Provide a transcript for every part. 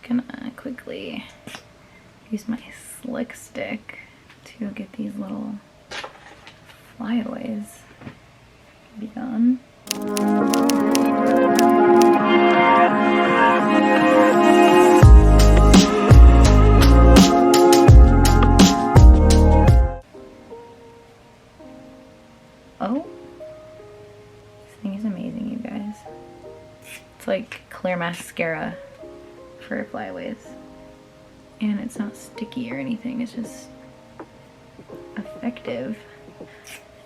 just gonna quickly use my slick stick to get these little flyaways done. Oh, this thing is amazing, you guys. It's like clear mascara for flyaways. And it's not sticky or anything, it's just effective.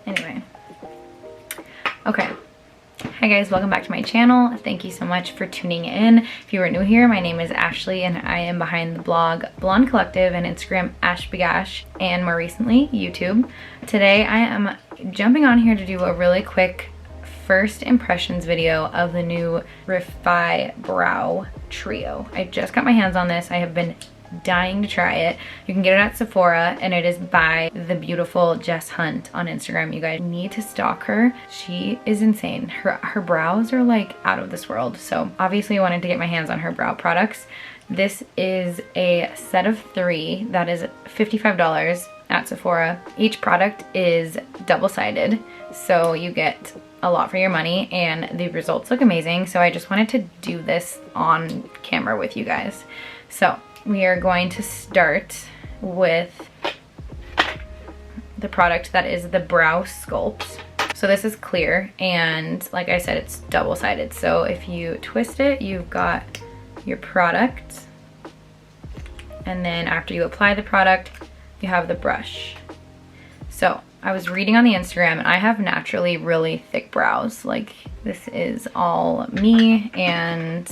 Anyway. Okay. Hi guys, welcome back to my channel. Thank you so much for tuning in. If you are new here, my name is Ashley and I am behind the blog Blonde Collective and Instagram Ashbegash, and more recently YouTube. Today I am jumping on here to do a really quick first impressions video of the new REFY Brow Trio. I just got my hands on this. I have been dying to try it. You can get it at Sephora and it is by the beautiful Jess Hunt on Instagram. You guys need to stalk her. She is insane. Her brows are like out of this world. So obviously I wanted to get my hands on her brow products. This is a set of 3 that is $55 at Sephora. Each product is double-sided, so you get a lot for your money and the results look amazing. So I just wanted to do this on camera with you guys. So we are going to start with the product that is the Brow Sculpt. So this is clear and like I said, it's double-sided. So if you twist it, you've got your product, and then after you apply the product, you have the brush. So I was reading on the Instagram and I have naturally really thick brows. Like this is all me, and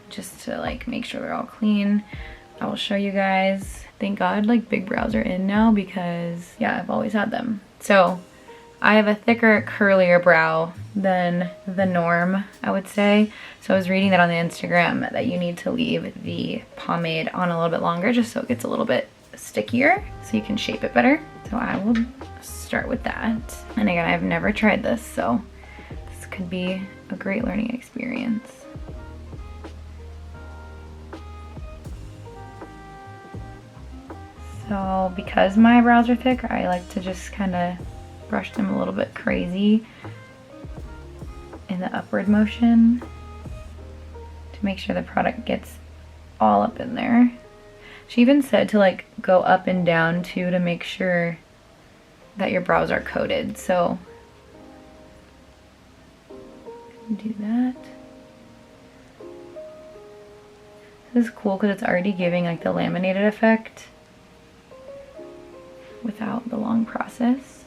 just to like make sure they're all clean, I will show you guys. Thank God like big brows are in now because yeah, I've always had them. So I have a thicker, curlier brow than the norm, I would say. So I was reading that on the Instagram that you need to leave the pomade on a little bit longer just so it gets a little bit stickier so you can shape it better. So I will start with that. And again, I've never tried this, so this could be a great learning experience. So because my brows are thick, I like to just kind of brush them a little bit crazy in the upward motion to make sure the product gets all up in there. She even said to like go up and down too to make sure that your brows are coated. So do that. This is cool because it's already giving like the laminated effect without the long process.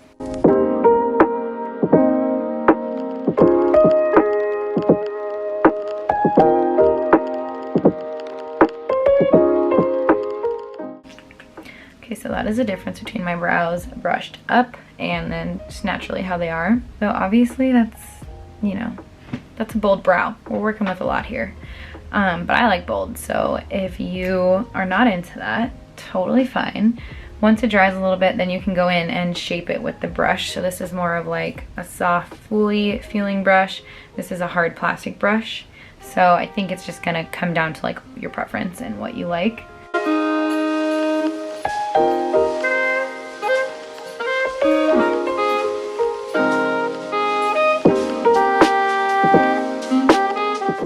Okay, so that is the difference between my brows brushed up and then just naturally how they are. So obviously that's, you know, that's a bold brow. We're working with a lot here. But I like bold, so if you are not into that, totally fine. Once it dries a little bit, then you can go in and shape it with the brush. So this is more of like a soft, woolly feeling brush. This is a hard plastic brush. So I think it's just gonna come down to like your preference and what you like.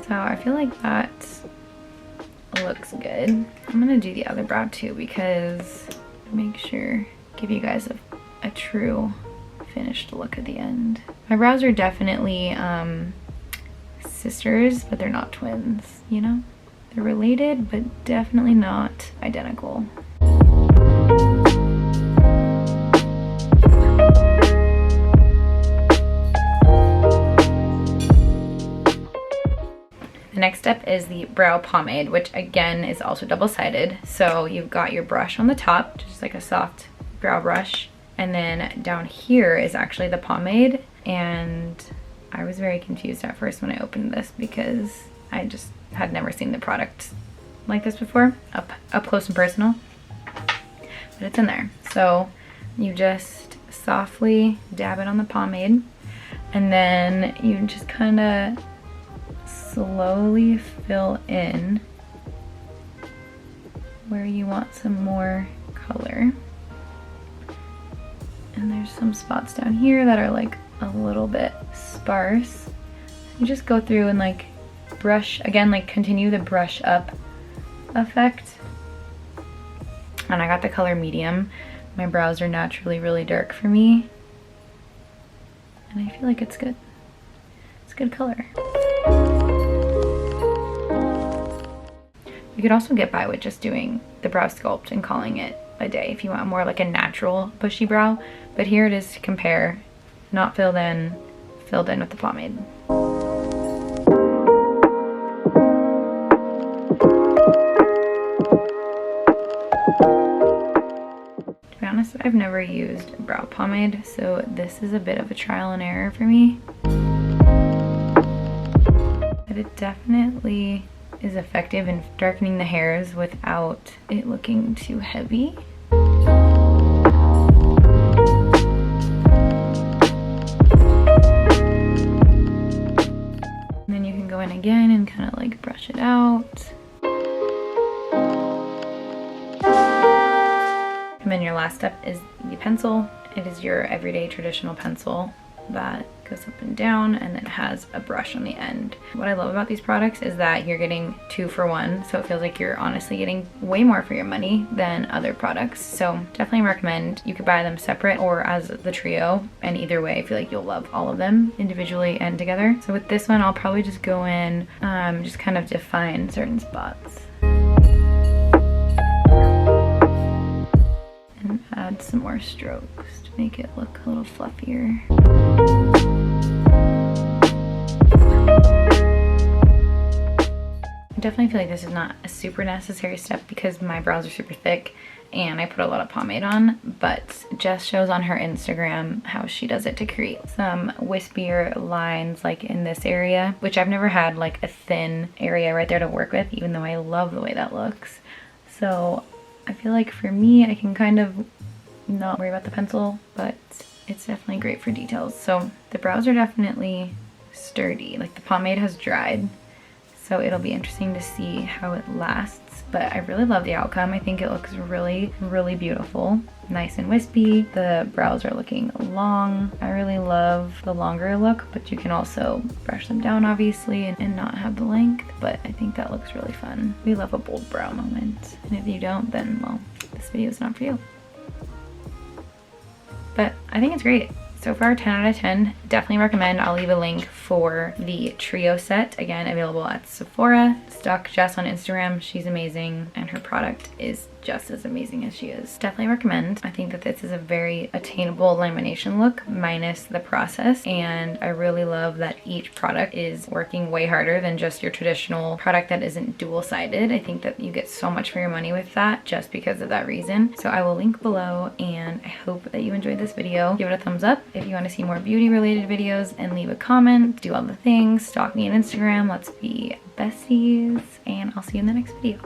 So I feel like that looks good. I'm gonna do the other brow too because make sure, give you guys a true finished look at the end. My brows are definitely sisters, but they're not twins, you know? They're related, but definitely not identical. The next step is the brow pomade, which again is also double-sided. So you've got your brush on the top, just like a soft brow brush, and then down here is actually the pomade. And I was very confused at first when I opened this because I just had never seen the product like this before, up close and personal. But it's in there. So you just softly dab it on the pomade, and then you just kind of slowly fill in you want some more color. And there's some spots down here that are like a little bit sparse. You just go through and like brush, again, like continue the brush up effect. And I got the color medium. My brows are naturally really dark for me. And I feel like it's good. It's a good color. You could also get by with just doing the brow sculpt and calling it a day if you want more like a natural bushy brow. But here it is to compare, not filled in with the pomade. To be honest, I've never used brow pomade, so this is a bit of a trial and error for me. But it definitely is effective in darkening the hairs without it looking too heavy. And then you can go in again and kind of like brush it out. And then your last step is the pencil. It is your everyday traditional pencil that goes up and down and then has a brush on the end. What I love about these products is that you're getting 2 for 1, so it feels like you're honestly getting way more for your money than other products. So definitely recommend. You could buy them separate or as the trio, and either way I feel like you'll love all of them individually and together. So with this one I'll probably just go in, just kind of define certain spots. And add some more strokes to make it look a little fluffier. I definitely feel like this is not a super necessary step because my brows are super thick and I put a lot of pomade on, but Jess shows on her Instagram how she does it to create some wispier lines like in this area, which I've never had like a thin area right there to work with, even though I love the way that looks. So I feel like for me, I can kind of not worry about the pencil, but it's definitely great for details. So the brows are definitely sturdy, like the pomade has dried. So it'll be interesting to see how it lasts, but I really love the outcome. I think it looks really, really beautiful. Nice and wispy. The brows are looking long. I really love the longer look, but you can also brush them down obviously and not have the length, but I think that looks really fun. We love a bold brow moment. And if you don't, then well, this video is not for you. But I think it's great. So far, 10 out of 10. Definitely recommend. I'll leave a link for the trio set. Again, available at Sephora. Stalk Jess on Instagram. She's amazing and her product is just as amazing as she is. Definitely recommend. I think that this is a very attainable lamination look minus the process, and I really love that each product is working way harder than just your traditional product that isn't dual-sided. I think that you get so much for your money with that just because of that reason. So I will link below, and I hope that you enjoyed this video. Give it a thumbs up if you want to see more beauty related videos, and leave a comment, do all the things, stalk me on Instagram. Let's be besties, and I'll see you in the next video.